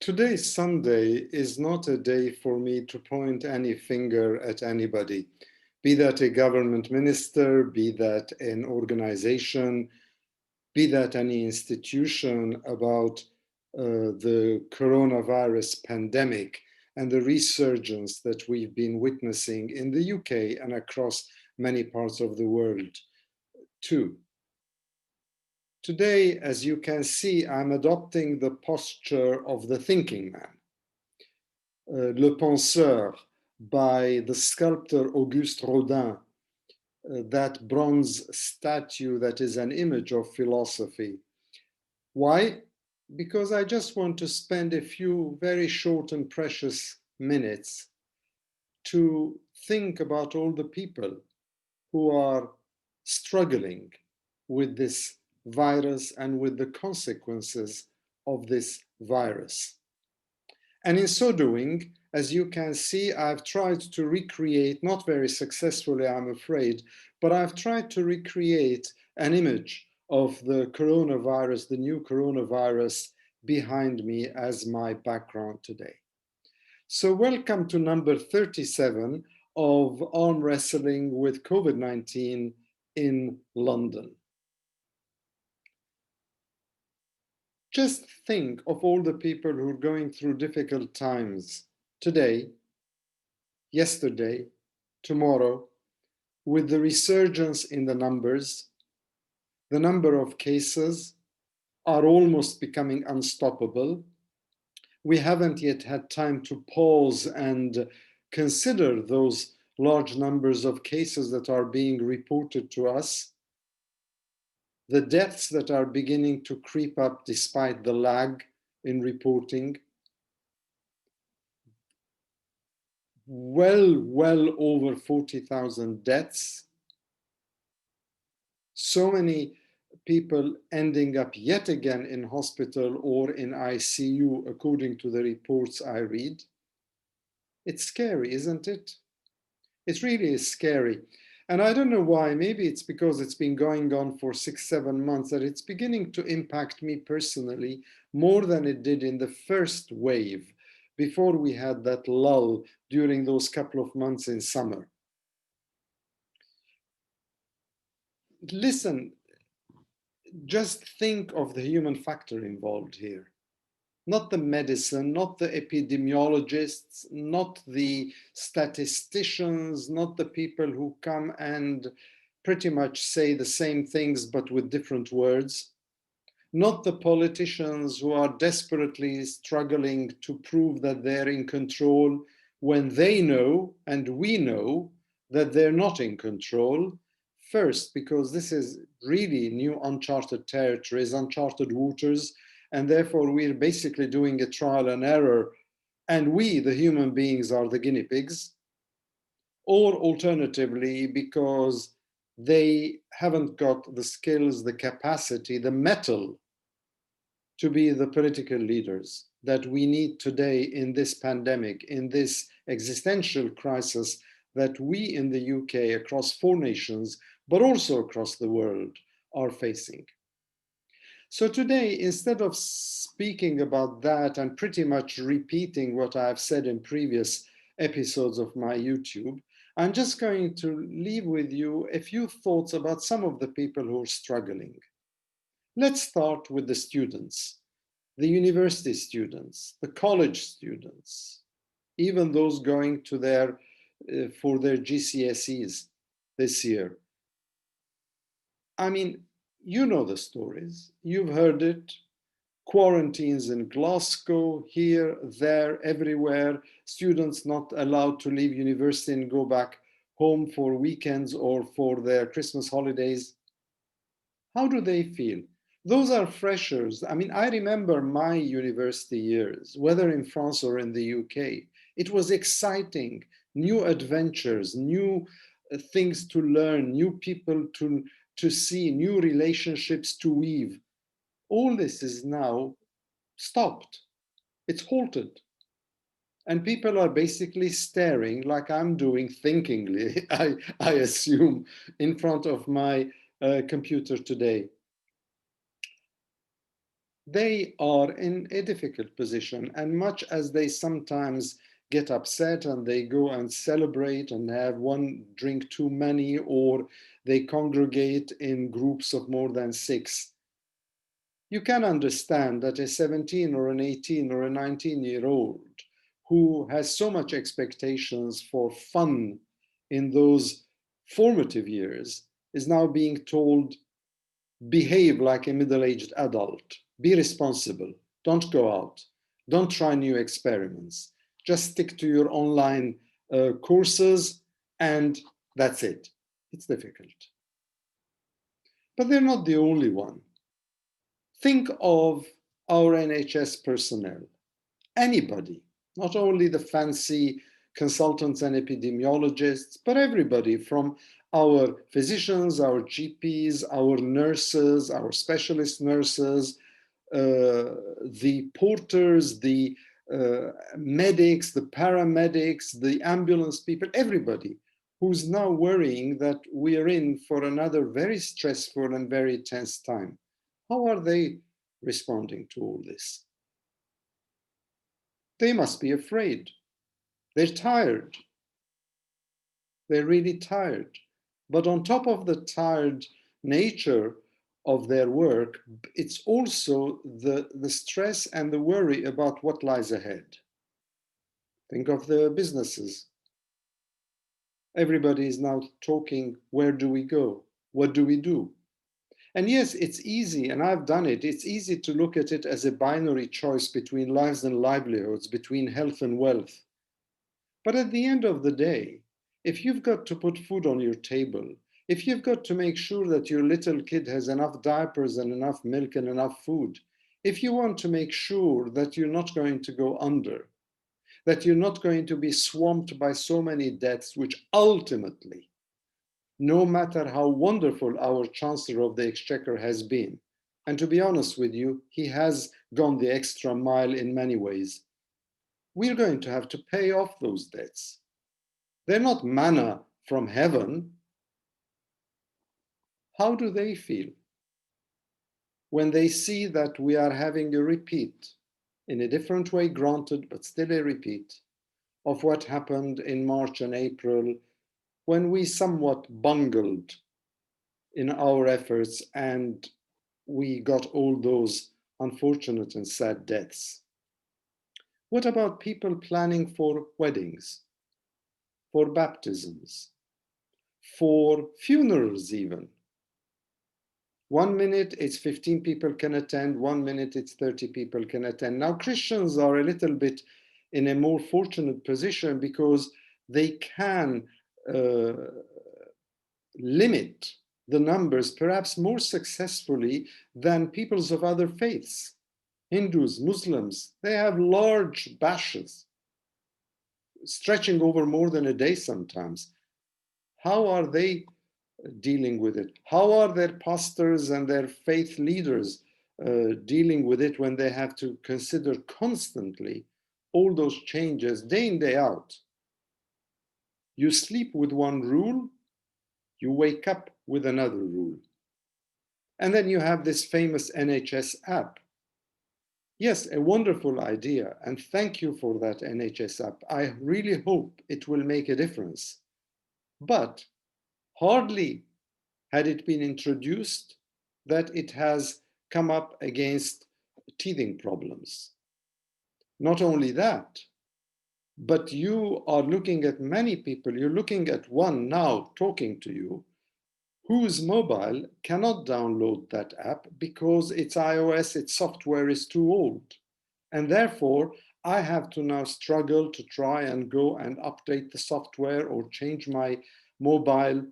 Today, Sunday, is not a day for me to point any finger at anybody, be that a government minister, be that an organization, be that any institution about the coronavirus pandemic and the resurgence that we've been witnessing in the UK and across many parts of the world too. Today, as you can see, I'm adopting the posture of the thinking man. Le Penseur by the sculptor Auguste Rodin, that bronze statue that is an image of philosophy. Why? Because I just want to spend a few very short and precious minutes to think about all the people who are struggling with this virus and with the consequences of this virus. And in so doing, as you can see, I've tried to recreate, not very successfully, I'm afraid, but I've tried to recreate an image of the coronavirus, the new coronavirus behind me as my background today. So welcome to number 37 of Arm Wrestling with COVID-19 in London. Just think of all the people who are going through difficult times today, yesterday, tomorrow, with the resurgence in the numbers. The number of cases are almost becoming unstoppable. We haven't yet had time to pause and consider those large numbers of cases that are being reported to us. The deaths that are beginning to creep up despite the lag in reporting. Well over 40,000 deaths. So many people ending up yet again in hospital or in ICU, according to the reports I read. It's scary, isn't it? It really is scary. And I don't know why, maybe it's because it's been going on for 6-7 months that it's beginning to impact me personally more than it did in the first wave, before we had that lull during those couple of months in summer. Listen, just think of the human factor involved here. Not the medicine, not the epidemiologists, not the statisticians, not the people who come and pretty much say the same things but with different words, not the politicians who are desperately struggling to prove that they're in control when they know and we know that they're not in control. First, because this is really new uncharted territories, uncharted waters, and therefore we're basically doing a trial and error, and we, the human beings, are the guinea pigs. Or alternatively, because they haven't got the skills, the capacity, the mettle to be the political leaders that we need today in this pandemic, in this existential crisis that we in the UK, across 4 nations, but also across the world, are facing. So today, instead of speaking about that and pretty much repeating what I've said in previous episodes of my YouTube, I'm just going to leave with you a few thoughts about some of the people who are struggling. Let's start with the students, the university students, the college students, even those going to for their GCSEs this year. I mean, you know the stories, you've heard it. Quarantines in Glasgow, here, there, everywhere, students not allowed to leave university and go back home for weekends or for their Christmas holidays. How do they feel? Those are freshers. I mean, I remember my university years, whether in France or in the UK. It was exciting, new adventures, new things to learn, new people to see, new relationships to weave. All this is now stopped. It's halted. And people are basically staring like I'm doing thinkingly, I assume, in front of my computer today. they are in a difficult position. And much as they sometimes get upset and they go and celebrate and have one drink too many, or they congregate in groups of more than 6, you can understand that a 17 or an 18 or a 19-year-old who has so much expectations for fun in those formative years is now being told, behave like a middle-aged adult, be responsible, don't go out, don't try new experiments, just stick to your online courses, and that's it. It's difficult. But they're not the only one. Think of our NHS personnel, anybody, not only the fancy consultants and epidemiologists, but everybody from our physicians, our GPs, our nurses, our specialist nurses, the porters, the medics, the paramedics, the ambulance people, everybody who's now worrying that we are in for another very stressful and very tense time. How are they responding to all this? They must be afraid. They're tired. They're really tired. But on top of the tired nature of their work, it's also the stress and the worry about what lies ahead. Think of the businesses. Everybody is now talking, where do we go? What do we do? And yes, it's easy, and I've done it. It's easy to look at it as a binary choice between lives and livelihoods, between health and wealth. But at the end of the day, if you've got to put food on your table, if you've got to make sure that your little kid has enough diapers and enough milk and enough food, if you want to make sure that you're not going to go under, that you're not going to be swamped by so many debts, which ultimately, no matter how wonderful our Chancellor of the Exchequer has been, and to be honest with you, he has gone the extra mile in many ways, we're going to have to pay off those debts. They're not manna from heaven. How do they feel when they see that we are having a repeat, in a different way, granted, but still a repeat, of what happened in March and April, when we somewhat bungled in our efforts and we got all those unfortunate and sad deaths? What about people planning for weddings, for baptisms, for funerals even? 1 minute it's 15 people can attend, 1 minute it's 30 people can attend. Now Christians are a little bit in a more fortunate position because they can limit the numbers perhaps more successfully than peoples of other faiths. Hindus, Muslims, they have large bashes stretching over more than a day sometimes. How are they dealing with it? How are their pastors and their faith leaders dealing with it when they have to consider constantly all those changes day in, day out? You sleep with one rule, you wake up with another rule. And then you have this famous NHS app. Yes, a wonderful idea, and thank you for that NHS app. I really hope it will make a difference. But hardly had it been introduced that it has come up against teething problems. Not only that, but you are looking at many people, you're looking at one now talking to you, whose mobile cannot download that app because its iOS, its software is too old. And therefore, I have to now struggle to try and go and update the software or change my mobile.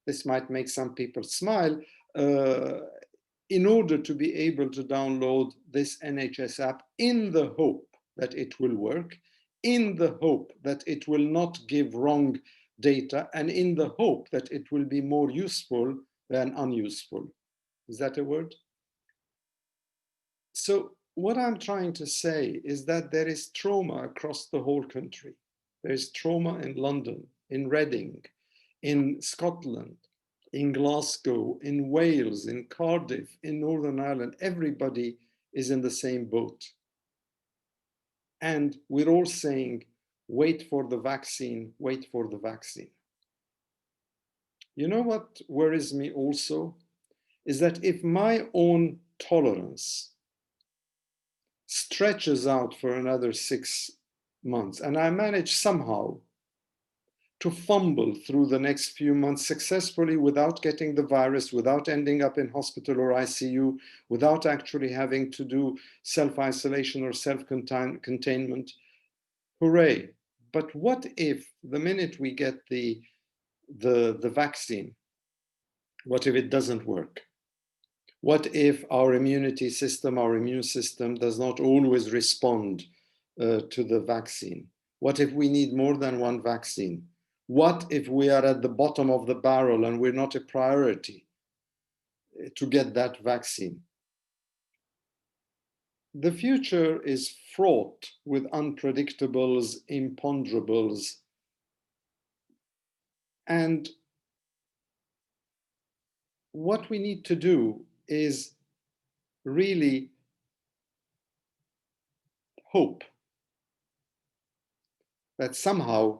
This might make some people smile, in order to be able to download this NHS app in the hope that it will work, in the hope that it will not give wrong data, and in the hope that it will be more useful than unuseful. Is that a word? So what I'm trying to say is that there is trauma across the whole country. There is trauma in London, in Reading, in Scotland, in Glasgow, in Wales, in Cardiff, in Northern Ireland. Everybody is in the same boat. And we're all saying, wait for the vaccine, wait for the vaccine. You know what worries me also? Is that if my own tolerance stretches out for another 6 months and I manage somehow to fumble through the next few months successfully without getting the virus, without ending up in hospital or ICU, without actually having to do self-isolation or self-containment, hooray. But what if the minute we get the vaccine, what if it doesn't work? What if our immunity system, our immune system does not always respond to the vaccine? What if we need more than one vaccine? What if we are at the bottom of the barrel and we're not a priority to get that vaccine? The future is fraught with unpredictables, imponderables, and what we need to do is really hope that somehow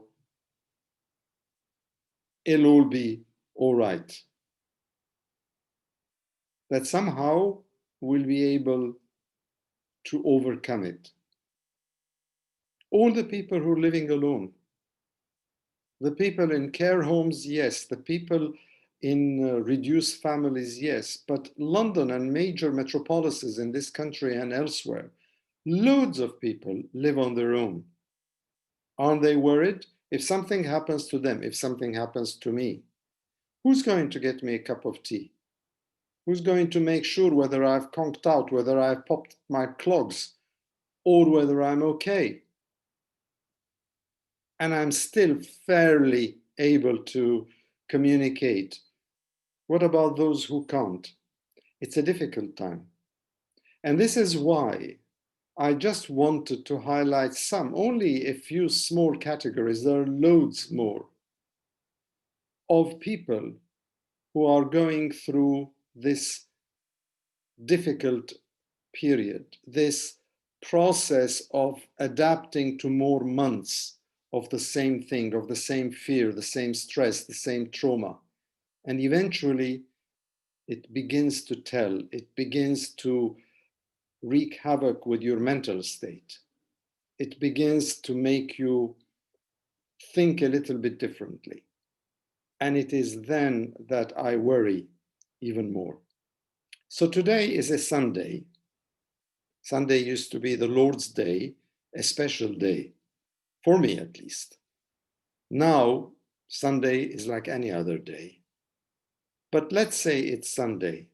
it'll all be all right. That somehow we'll be able to overcome it. All the people who are living alone, the people in care homes, yes, the people in reduced families, yes, but London and major metropolises in this country and elsewhere, loads of people live on their own. Aren't they worried? If something happens to them, if something happens to me, who's going to get me a cup of tea? Who's going to make sure whether I've conked out, whether I've popped my clogs, or whether I'm okay? And I'm still fairly able to communicate. What about those who can't? It's a difficult time. And this is why I just wanted to highlight some, only a few small categories. There are loads more of people who are going through this difficult period, this process of adapting to more months of the same thing, of the same fear, the same stress, the same trauma. And eventually it begins to tell, it begins to wreak havoc with your mental state. It begins to make you think a little bit differently. And it is then that I worry even more. So today is a Sunday. Sunday used to be the Lord's Day, a special day, for me at least. Now, Sunday is like any other day. But let's say it's Sunday.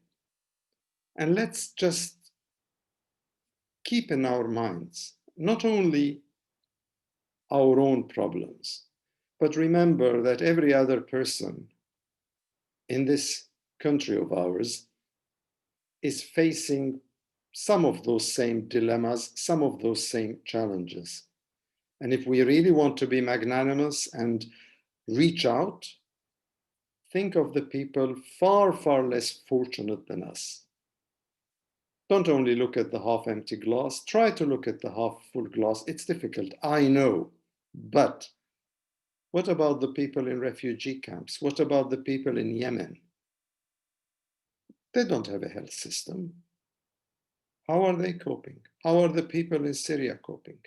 And let's just keep in our minds not only our own problems, but remember that every other person in this country of ours is facing some of those same dilemmas, some of those same challenges. And if we really want to be magnanimous and reach out, think of the people far, far less fortunate than us. Don't only look at the half-empty glass, try to look at the half-full glass. It's difficult, I know, but what about the people in refugee camps? What about the people in Yemen? They don't have a health system. How are they coping? How are the people in Syria coping?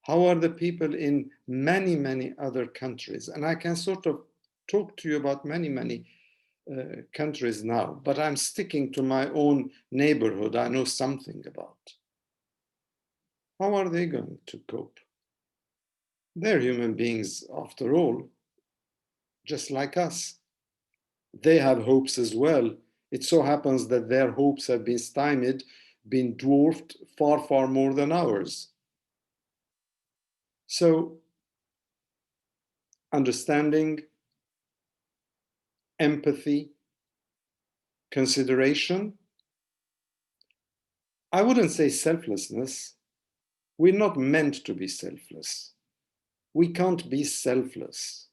How are the people in many, many other countries? And I can sort of talk to you about many, many countries now, but I'm sticking to my own neighborhood I know something about. How are they going to cope? They're human beings after all, just like us. They have hopes as well. It so happens that their hopes have been stymied, been dwarfed far, far more than ours. So, understanding, empathy, consideration. I wouldn't say selflessness. We're not meant to be selfless. We can't be selfless.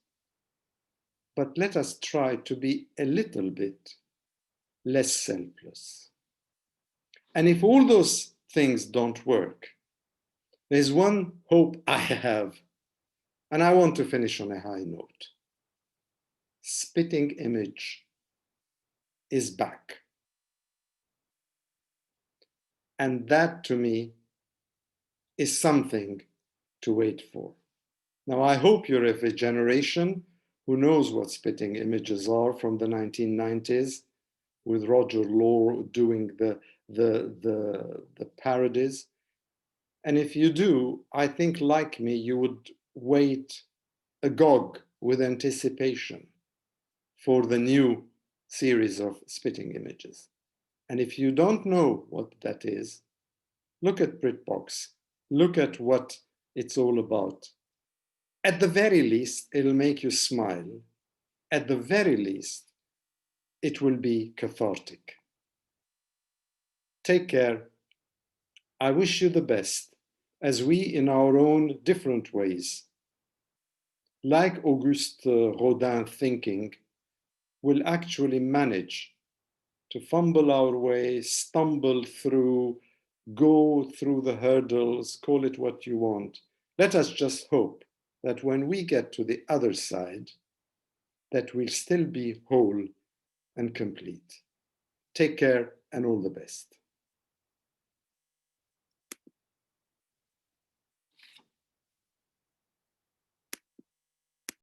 But let us try to be a little bit less selfless. And if all those things don't work. There's one hope I have, and I want to finish on a high note. Spitting image is back. And that, to me, is something to wait for. Now, I hope you're of a generation who knows what spitting images are from the 1990s, with Roger Lowe doing the parodies. And if you do, I think, like me, you would wait agog with anticipation for the new series of spitting images. And if you don't know what that is, look at BritBox, look at what it's all about. At the very least, it'll make you smile. At the very least, it will be cathartic. Take care. I wish you the best, as we, in our own different ways, like Auguste Rodin thinking, will actually manage to fumble our way, stumble through, go through the hurdles, call it what you want. Let us just hope that when we get to the other side, that we'll still be whole and complete. Take care and all the best.